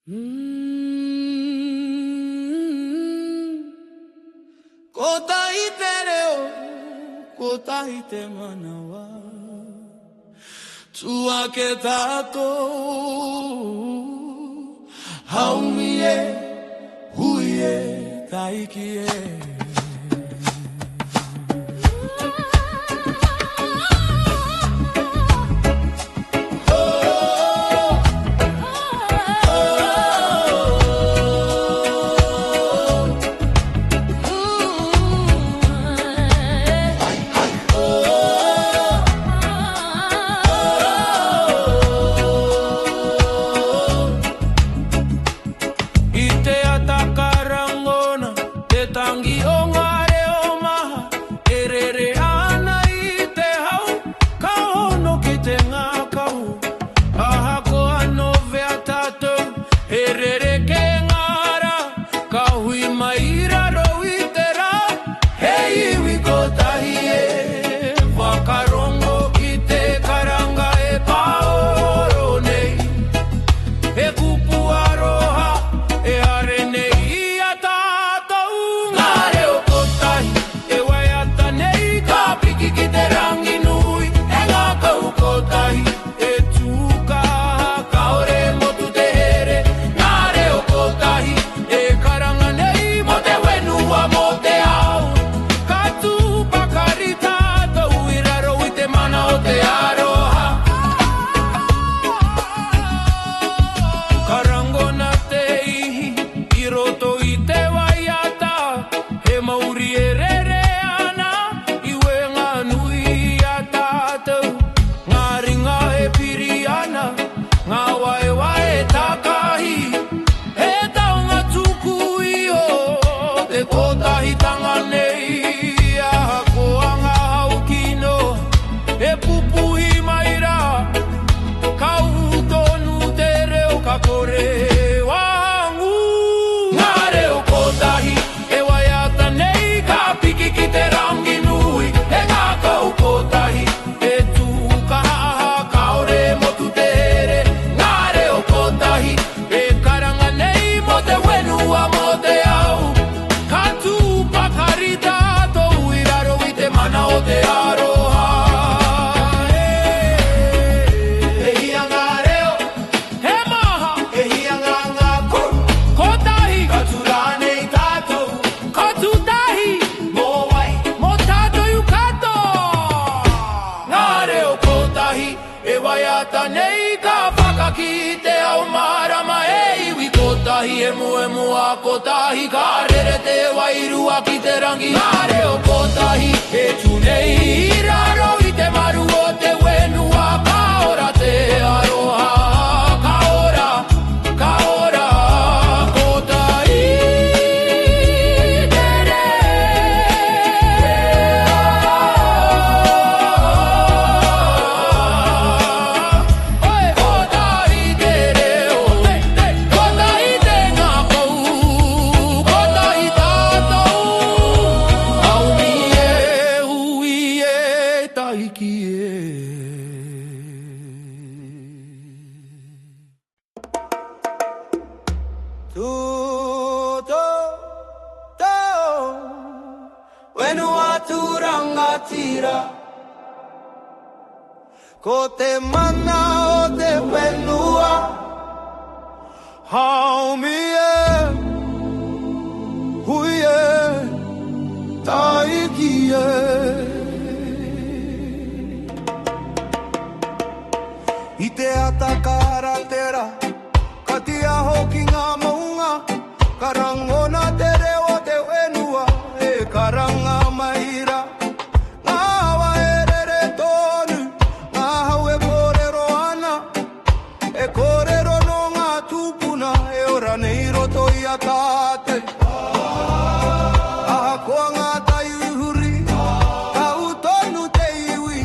Kota ite reo, kota ite manawa, tua ke tato, haumie, huie, taikie. Kotahi karere te wairu aki te rangi are o kotahi e tunei raro I te maru o te wenua kaora te aroha kaora kaora kotahi tere oi kotahi tere kotahi te ngako ko te mana o te whenua haumi e hui e taiki e I te ata karatera ka tia hoki ngā maunga karangona te reo te whenua e karanga maira Tate aha ko ngā tai uhuri ka utonu te iwi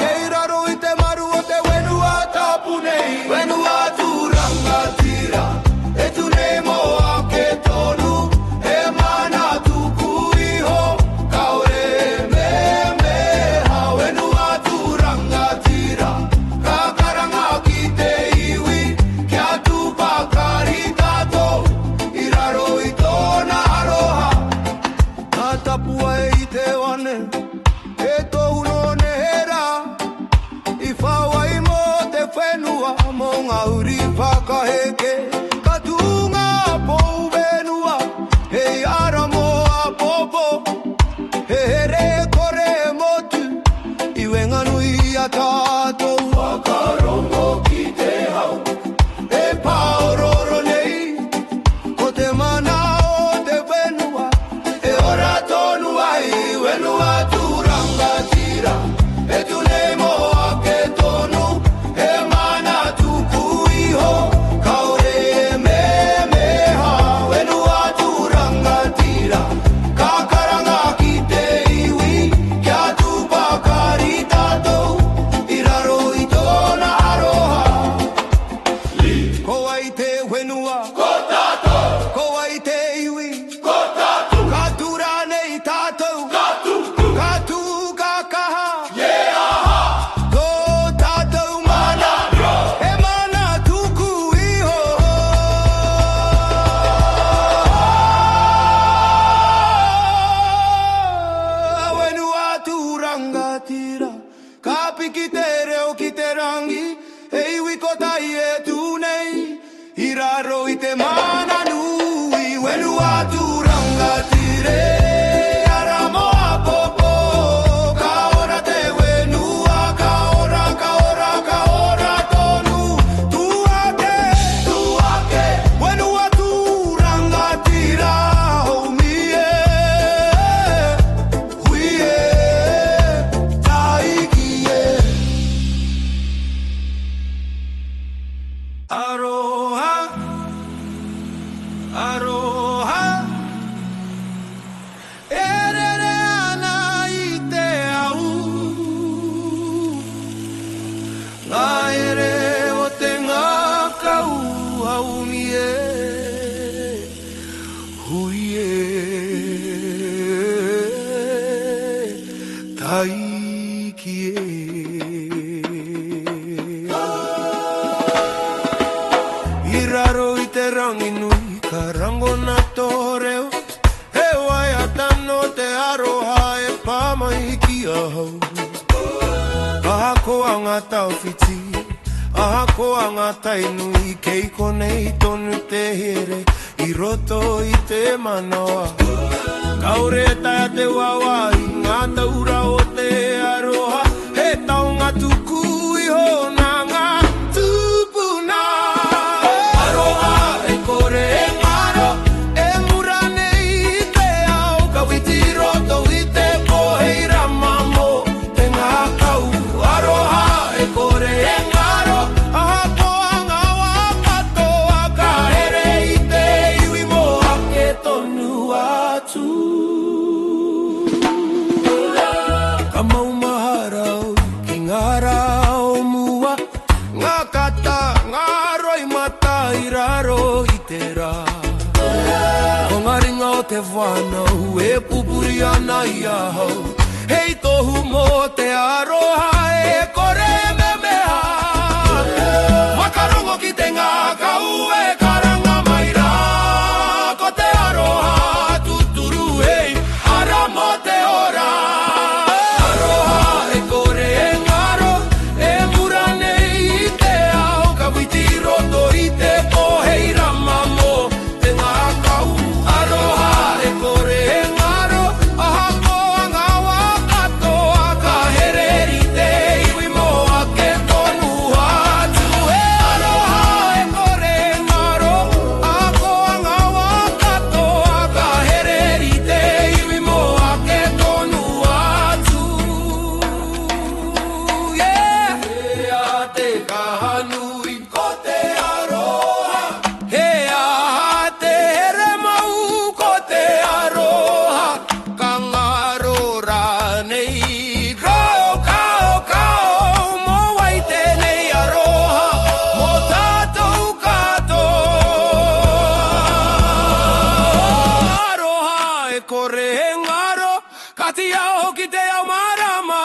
kei raro I te maru o te wenua tapu nei wenua tūranga tira e tunei mo a ke tonu e mana tuku iho kaore me ha wenua tūranga tira ka karanga ki te iwi kia tupakare eke katunga po benua he aramo apopo he here kore motu iwenga nui atato wakarongo ki te hau e paororo nei ko te mana o te benua e ora tonu ai wenua turanga tira e tu nei moa ke tonu e mana tuku iho kaore me meha wenua turanga tira kakaranga ki te iwi kia tupa karitato iraro i tona aroha ko ai te wenua ko tato ko ai te iwi ko tato katura nei tato katu kakaha ko tato mana e mana tuku iho wenua turanga tira ka piki te reo ki te rangi e iwi ko tai e tu nei iraro i te mana nui wenua turanga tire aramo apopo ka ora te wenua ka ora tonu tuake wenua turanga tira homie huie taikie aroha aroha erere ana i te au ngā ere o te ngākau au mie huie taikie iraro i te rangi nui ka rango na toreo he wai atano te aroha e pamai ki ahau aha ko anga tau fiti aha ko anga tainui kei konei tonu te here i roto i te manawa kaure taia te wawai ngā taura o te aroha he taunga tuku iho na ngā tupuna aroha e kore e ngaro e mura nei i te au kawiti roto i te poheira mamo te ngā kau aroha e kore e ngaro aha ko anga wakatoa ka here i te iwi moa ke tonu atu ka maumaharau ki ngā rao mua ngā kata ngā roi mata i raro i te rā ko ngā ringa o te whanau e pupuri ana i ahau hei tohu mo te aroha e kore me meha wakarongo ki te ngā kau e karanga mai rā ko te aroha tuturu hei ara mo te ora aroha e kore e ngaro e mura nei i te au kawiti roto i te poheira mamo te ngā kau aroha e kore e ngaro aha ko anga wakatoa ka here i te iwi moa ke tonu atu e aroha e kore e ngaro aha ko anga wakatoa ka here i te iwi moa ke tonu atu yeah he a te kahanui ko te aroha he a te here mau ko te aroha ka ngaro rā nei kao mo wai tēnei aroha mo tātou katoa aroha e kore e ngaro kati ao ki te ao marama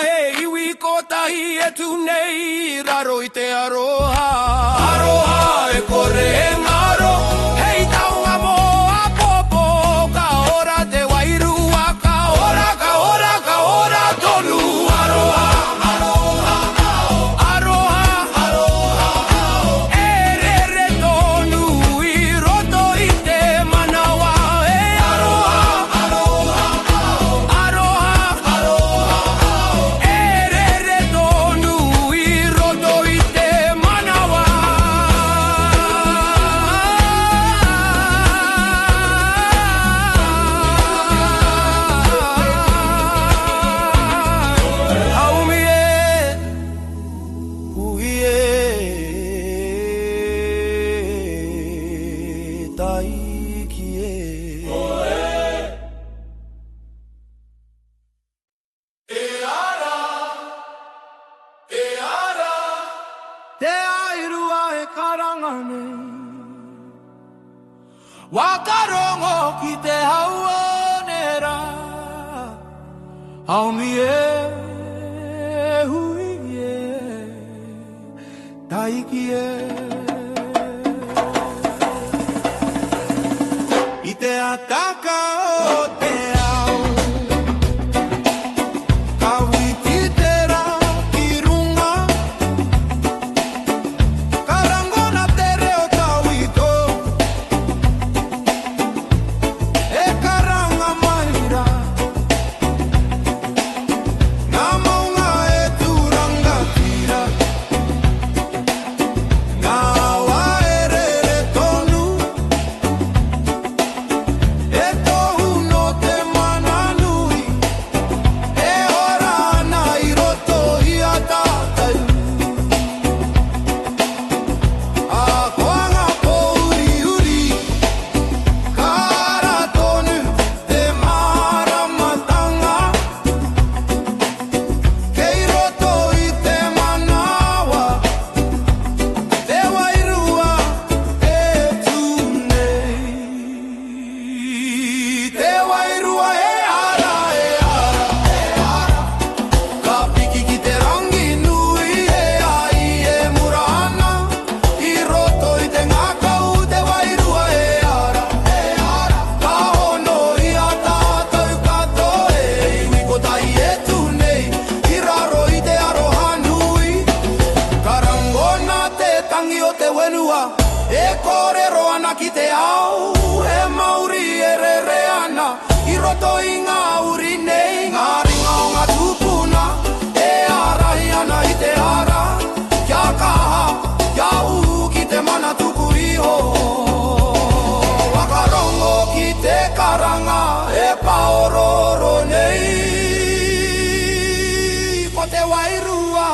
he iwi ko tahi e tu nei raro i te aroha aroha e kore e ngaro hei taunga mo a popo ka ora te wairua ka ora tonu aroha aroha e re re to Wakarongo ki te hauonera Aumi hui taiki I te ataka o te ao Kawiti te ra ki runga Karangona te reo tauito E karanga maira Ngā maunga e turanga tira Ngā waerere tonu E tohu no te mana nui E ora ana I roto I a tātai A koanga pouri uri Kara tonu te maramatanga Kei roto I te manawa Te wairua e tunei Te wairua e ara Ka piki ki te rangi nui e ai e murana I roto I te ngakau te wairua e ara Ka hono I a tātou katoa e iwi ko tai e tunei I raro I te aroha nui Karangona te tangi o te wenua E kōrero ana ki te ao E mauri e rere ana I roto I ngā uri nei Ngā ringa o ngā tūpuna E arahi ana I te ara Kia kaha, kia uhu ki te mana tuku iho Wakarongo ki te karanga E paororo nei Ko te wairua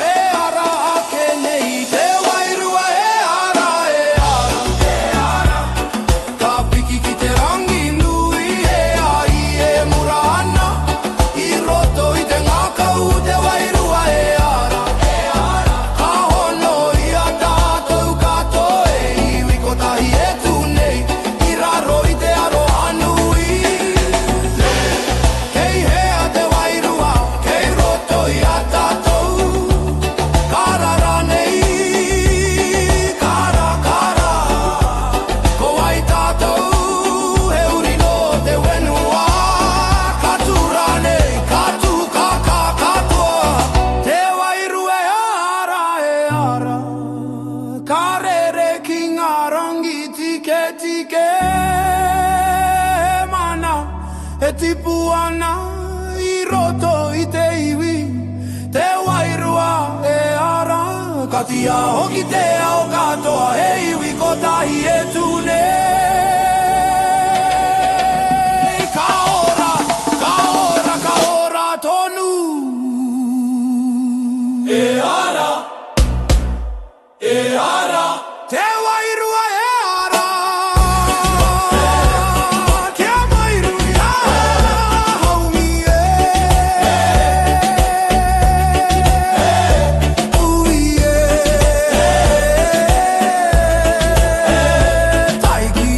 E ara ake nei Te wairua e ara Ka piki ki te rangi nui E ai e murana I roto I te ngakau te wairua e ara Ka hono I a tātou katoa e iwi ko tahi e tunei I raro I te aroha nui Kei hea te wairua Kei roto I a tātou Karara nei Kara Ko ai tātou He uri no te wenua Katura nei Katu kaka katoa Te wairua e ara Ka rere ki ngā rangi tike tike Mana e tipu ana I roto I te iwi Te wairua e ara Ka tia hoki te ao katoa He iwi ko tahi e tunei Ka ora tonu E ara Te wairua e ara Te mairu I ara Haumi ui taiki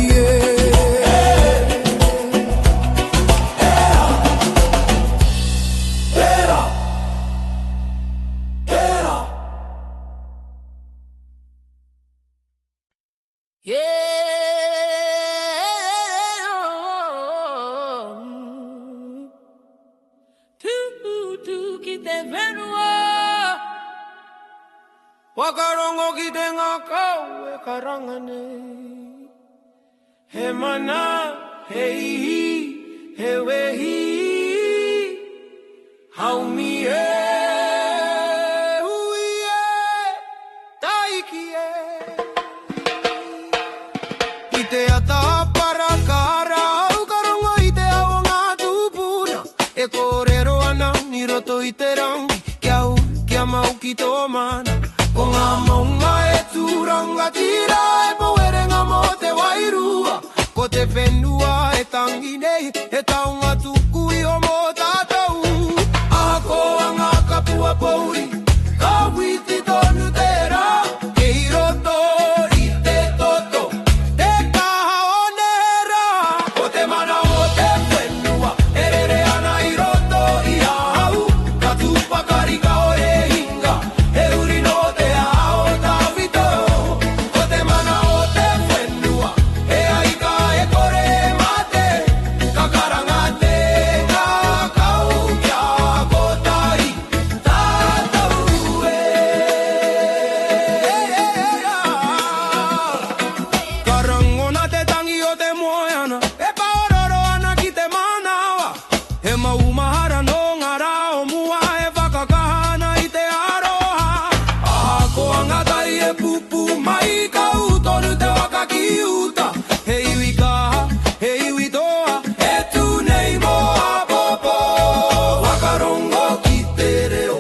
Wakarongo ki te ngakau e karangane He mana, he ihi, he wehi Haumi e hui e taiki e I te ata para kara au karongo I te ao ngā tūpuna E kōrero ana ni roto I te rangi Kia mau ki tō mana Ko ngā maunga e tūranga tira E poerenga mo te wairua Ko te whenua e tangi nei E taunga tuku I o mo tātou Ako anga kapua pouri Ka witi tonu te rā Kei roto I te toto mai ka utonu te waka ki uta. Hei wika, hei witoa, e tu nei moa popo. Wakarongo ki te reo,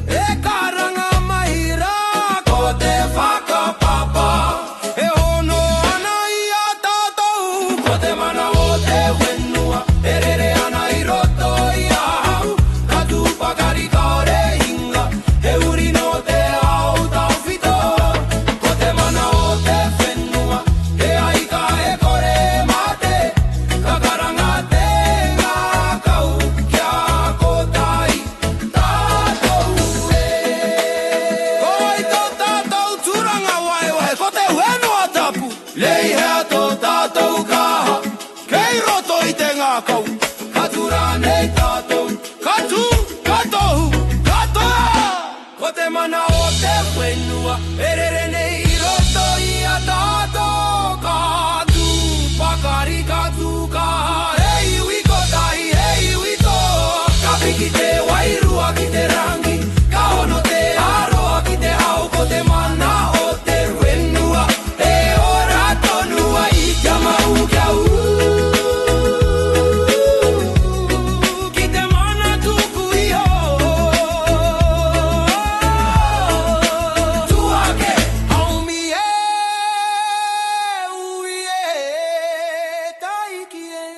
e karanga mahira ko te whakapapa. E hono ana i a tātou, ko te mana o te whenua. E rere ana i roto i a hau, ka tūpakari kaore hinga. E uri no te au tau whito, ko te mana o te whenua. E aika e kore mate, ka karanga te ngā kau, kia kotai tātou e. Ko ai tō tātou tūranga wae wae, ko te whenua tapu. Lei hea tō tātou kaha, kei roto i te ngā kau. Ka tura nei tātou, ka tū, ka tohu, ka toa. Ko te mana o te whenua, e rere nei i roto i a tātou. Ka tū, pakari ka tū kaha, hei ui kotai, hei ui toa. Ka piki te wairua ki te rangi, ka hono te aroa ki te au. Ko te mana o te whenua, e ora tonua i kia mau kia ki te mana tuku iho. Tuake, haumi e, ui e, taiki e.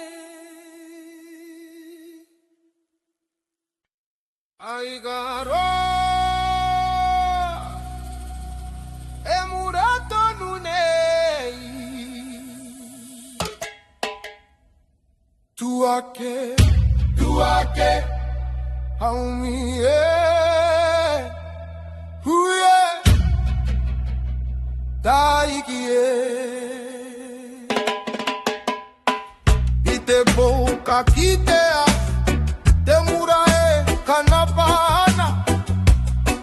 Ai garo, e murato nunei. Tuake, tuake, haumi e, ui e, taiki e. I te boka ki te a, te mura e kanapana.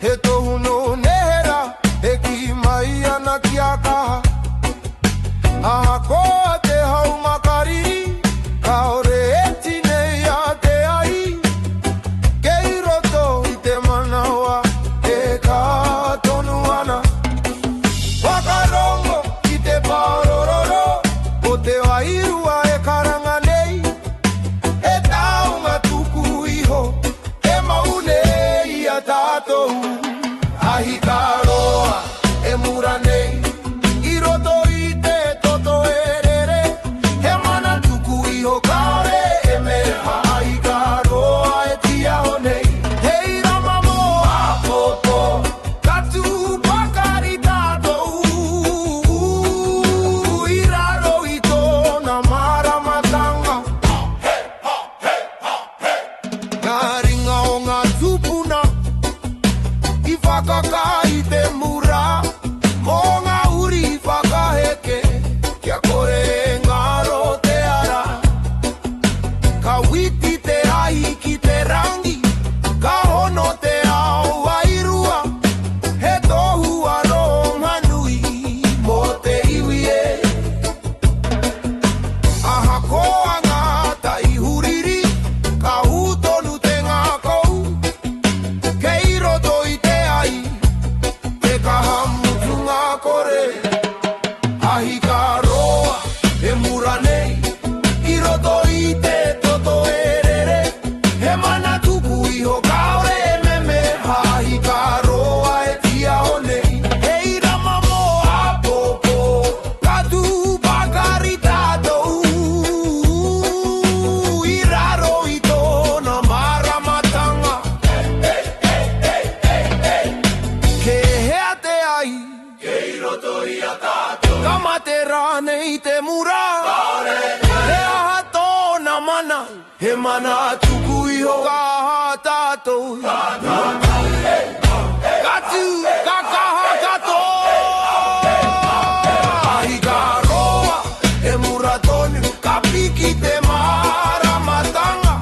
He tohu no nehera, he ki mai ana ki a kaha. Aha koa te hau makariri, ka ore e tinei a te ai. Kei roto i te manawa, e ka tonu ana. Wakarongo ki te parororo, o te wairua e karanga nei. E taunga tuku iho, e maune i a tātou. Ahi ka roa, e mura nei, i roto i te toto e rere. He mana tuku iho kaore e meha. Ahi ka roa e tia o nei, hei rama mo a popo. Ka tūpakari tātou, i raro i tōna maramatanga. Ngā ringa o ngā tūpuna, i whakaka i te mura. Mō ngā uri i whakaheke, kia kore e ngaro te ara. Ka witi te ahi ki te rangi, ka hono te ao wairua. He tohu aronga nui, mō te iwi e. Aha koa ngā tai huriri, ka hūtonu te ngā kou. Kei roto i te ai, te kaha mutu ngā kore. Ahi ka roa, e mura nei, i roto i te toto e rere. He mana tuku iho kaore e meme. Ahi ka roa e tia o nei, hei rama mo a popo. Ka tūpakari tātou, i raro i tōna maramatanga. Ke hea te ai, kei roto i a tātou. Ka mate rānei te mura, he aha tōna mana. He mana tuku iho ka tātou. Ka tū, ka kaha katoa. Ahi ka roa, e mura tonu, ka piki te maramatanga.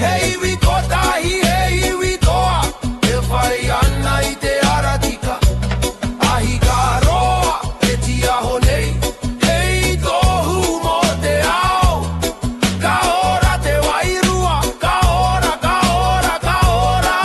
Hei wi kotahi, hei wi toa, e whai ana i te aratika. Ahi ka roa, e tia ho nei, hei tohu mo te ao. Ka ora te wairua, ka ora, ka ora, ka ora.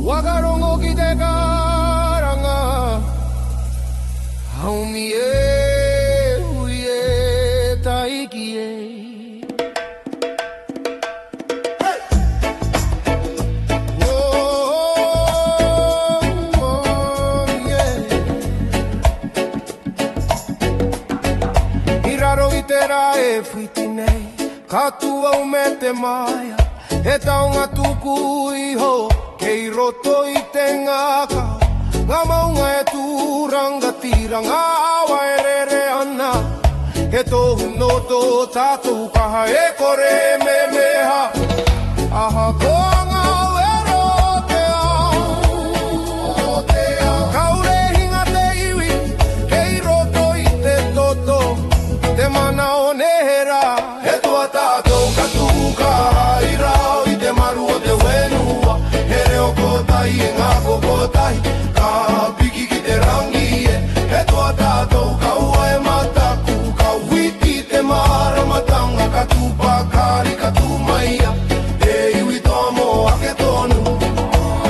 Wakarongo kitekaranga haumie uye taikie. te rā e whiti nei, katua o me te maia, e taonga tuku iho, kei roto i te ngaka. Ngā maunga e tūranga tira, ngā awa e rere ana, e tohu no tō tātou kaha e kore me meha. Aha koa ngā wero te ao, kaure hinga te iwi, kei roto i te toto, te mana o nehera, he toa tātou katuka, i rao i te maru o te wenua, he reo kotai e ngā kokotai, ka piki ki te rangi e, he toa tātou ka ua e mataku, ka witi te maramatanga, ka tupa kari ka tumaia, e iwi toa mo ake tonu.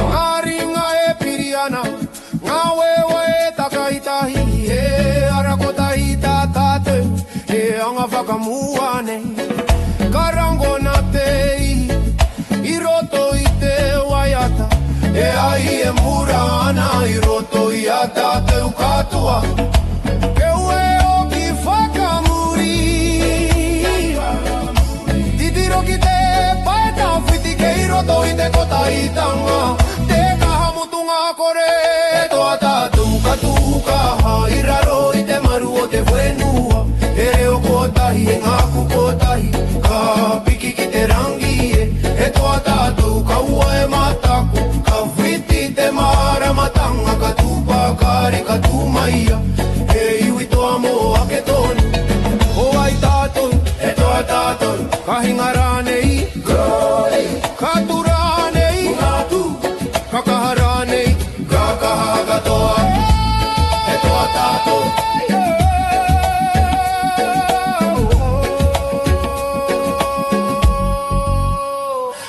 Ngā ringa e piri ana, ngā wewa e takaitahi, he ara kotahi tā tātou, he anga whakamua nei, ka rango na te i roto i te waiata, e ai e mura ana i roto i a tātou katoa. Ke ue o ki whakamuri, titiro ki te paeta whiti kei roto i te kotaitanga, te kahamutunga kore, e toa tātou katukaha, i raro i te maru o te whenua, e reo kotahi e ngā kukotahi, ka piki ki te rangi e, e toa tātou ka ua e mataku, ka whiti te maramatanga, ka tupa kari ka tumaia, e iwi toa mo ake tonu. O ai tātou, e toa tātou, ka hinga rānei, ka tu rānei, ka kaha rānei, ka kaha katoa, e toa tātou.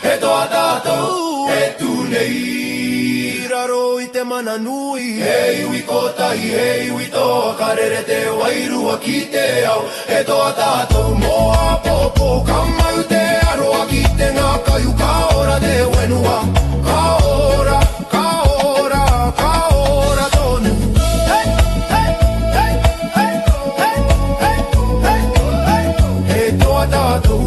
E toa tātou, e tu nei, raro i te mana nui, e iwi kotahi, e iwi toa, ka rere te wairua ki te au, e toa tātou moa popo, ka mau te aroa ki te ngā kaiu, ka ora te wenua, ka ora, ka ora, ka ora tonu. Hey, hey, hey, hey, hey, hey, hey, hey, e toa tātou.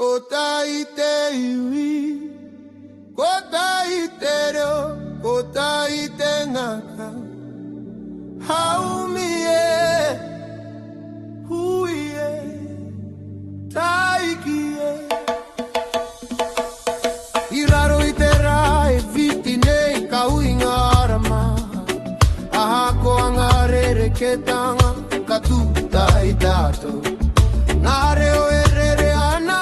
Kotai te iwi, kotai te reo, kotai te ngaka, haumi e, hui e, taiki e. I raro i te rā e viti nei, ka hui ngā rama, aha ko ngā rere ke tanga, ka tūtai tātou. Ngā reo e rere ana,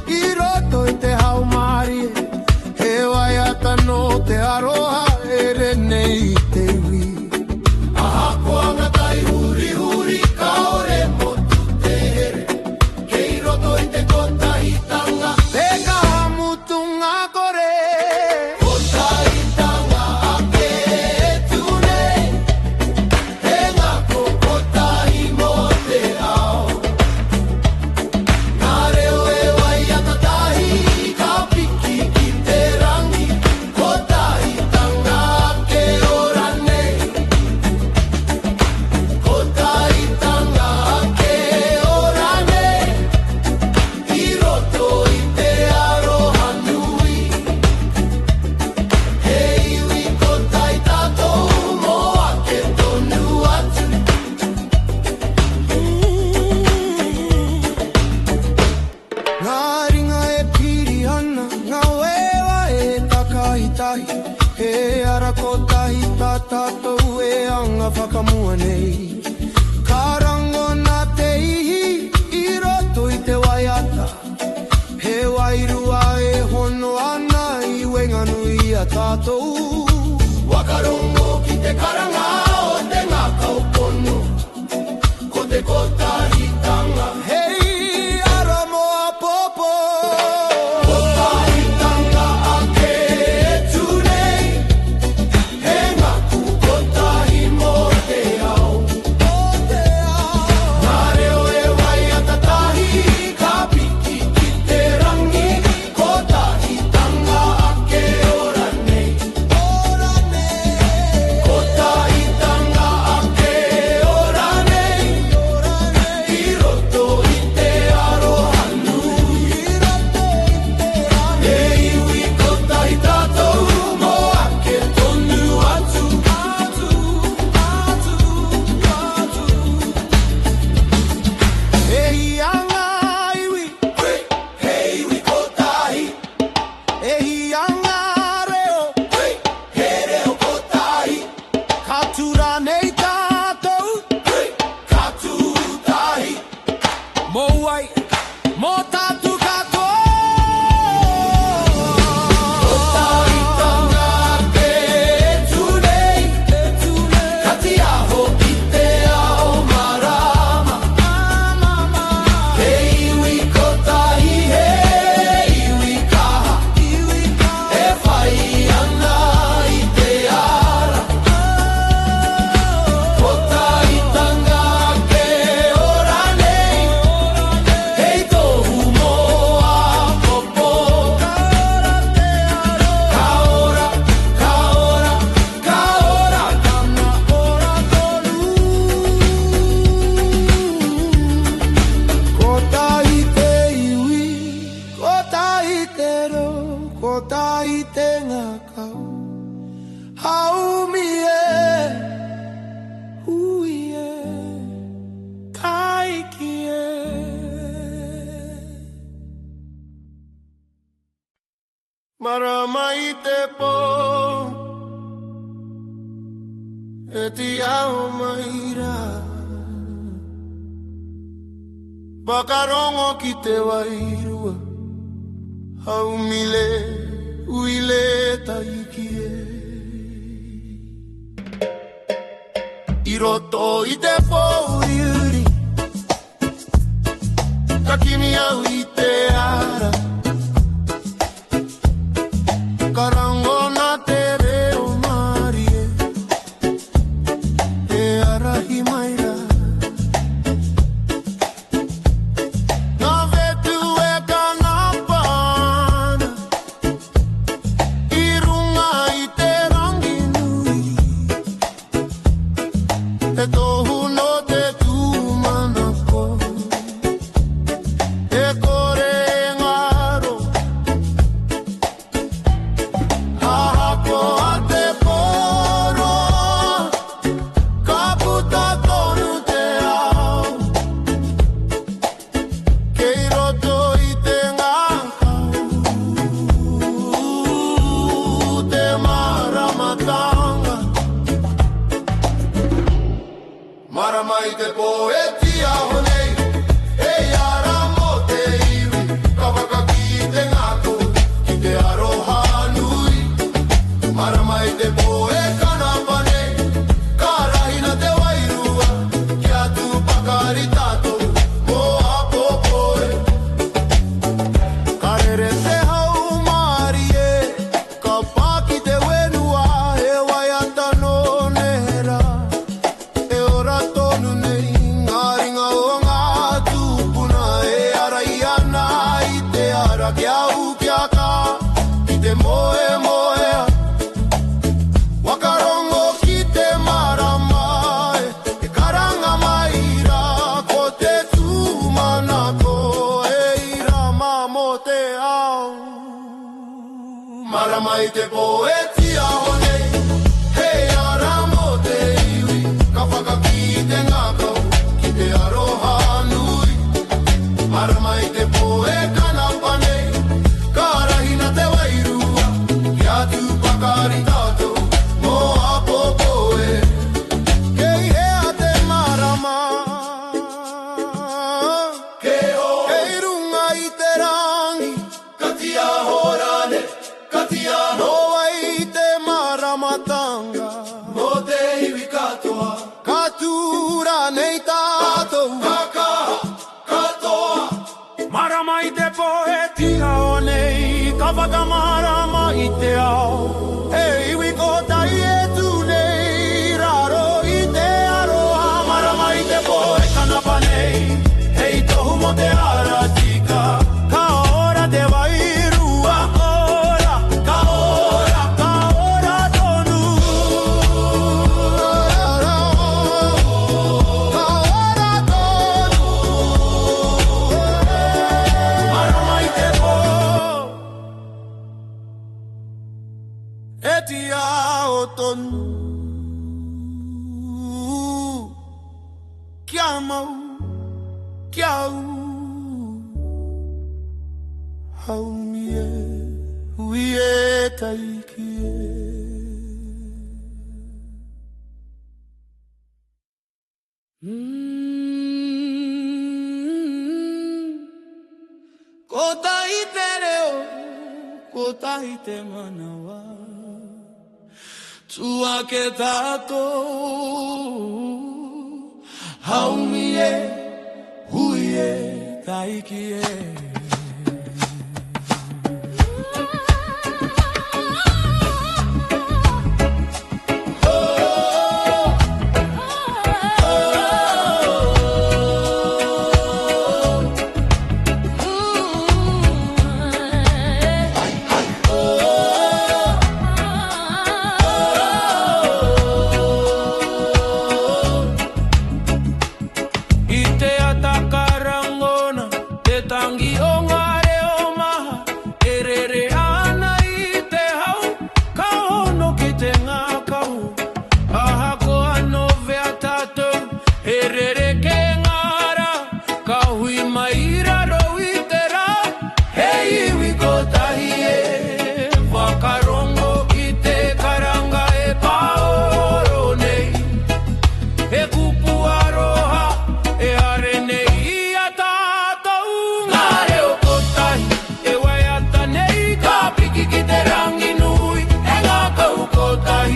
i roto i te hau mari, he waiata no te aroha, e re nei te iwi. Aha koanga tai huri huri, ka ore motu te here, kei roto i te kotahitanga, te kahamutunga kore. Kotahitanga ake e tūnei, he ngā kokotahi mo te ao. Ngā reo e waiata tahi, ka piki ki te rangi, kotahitanga ake ora nei. Kotahitanga ake ora nei, i roto i te aroha nui, he iwi kotai tātou mo ake tonu atu. Ngā ringa e piri ana, ngā wewa e takaitahi, he ara kotahi tā tātou e anga whakamua nei. Ka rango nā te ihi, i roto i te waiata, he wairua e hono ana i wenga nui a tātou. Wakarongo ki te karanga o te ngaka o pono, ko te kotahitanga. Hei, aramo a popo, kotahitanga ake e tunei, he ngaku kotahi mo te ao. Ngā reo e wai a tatahi, ka piki ki te rangi, kotahitanga ake ora nei. Kotahitanga ake ora nei, i roto i te arohanu. E iwi kotahi tātou mo ake tonu atu. Hei anga iwi, hei iwi kotahi. Hei anga reo, he reo kotahi. Ka tura nei tātou, ka tūtahi. Mo wai, mo tātu kātou. Kotahitanga ake e tunei, ka ti aho i te ao marama. He iwi kotahi, he iwi kaha, e whai ana i te ara. Kotahitanga ake ora nei, hei tohu moa popo. Ka ora, ka ora, ka ora, tana ora tolu. Kotahi te iwi, kotahi te ro, kotahi te ngakau. Haumi e, hui e, kaiki e. Marama i te pō, e ti ao maira. Wakarongo ki te wairua, haumile, uile taiki e. I roto i te pōuriuri, ka kimi au i te ara. Karango na te reo marie, e arahi maira. Ngā wetu e kanapana, i runga i te rangi nui. E tohu no te tūmanako, e kore ngaro. Ahako a te poro, ka puta tonu te ao. Kei roto i te ngakau, te maramatanga. Marama i te poeti aho nei, hei ara mo te iwi, ka waka ki te ngako, ki te aroha nui. Marama i te poe kanapa nei, ka rahina te wairua, ki atu pakari tātou, mo a popoe. Ka rere te hau maari e, ka pāki te wenua, e wai ata no nera. E ora tonu nei, ngā ringa o ngā tūpuna, e ara i ana i te ara ki au ki a ka, ki te moe moea. Wakarongo ki te marama, e karanga maira, ko te tūmanako, e irama mo te ao. Marama i te poeti aho nei, hei ara mo te iwi, ka whakaki te ngakau, ki te aroha nui. Marama i te poe kanapa nei, ka rahina te wairua, ki atu pakari tātou, mo a popoe. Kei hea te marama, kei runga i te rangi, ka tia horane, ka tia no wai matanga Mote iwi katoa Katura nei tātou Kaka katoa Marama i te poe tina o nei Ka whakamarama i te ao E iwi kotai e tu nei Raro i te aroha Marama i te poe kanapa nei Hei tohu mo te ara tika Ka ora te wairua Ka ora tonu Ka ora tonu Marama i te po E tia o tonu Kia mau Kia u Haumie Huie taikie Kotai te reo Kotai te manawa Tua ke tātou Haumie Huie taikie Kotai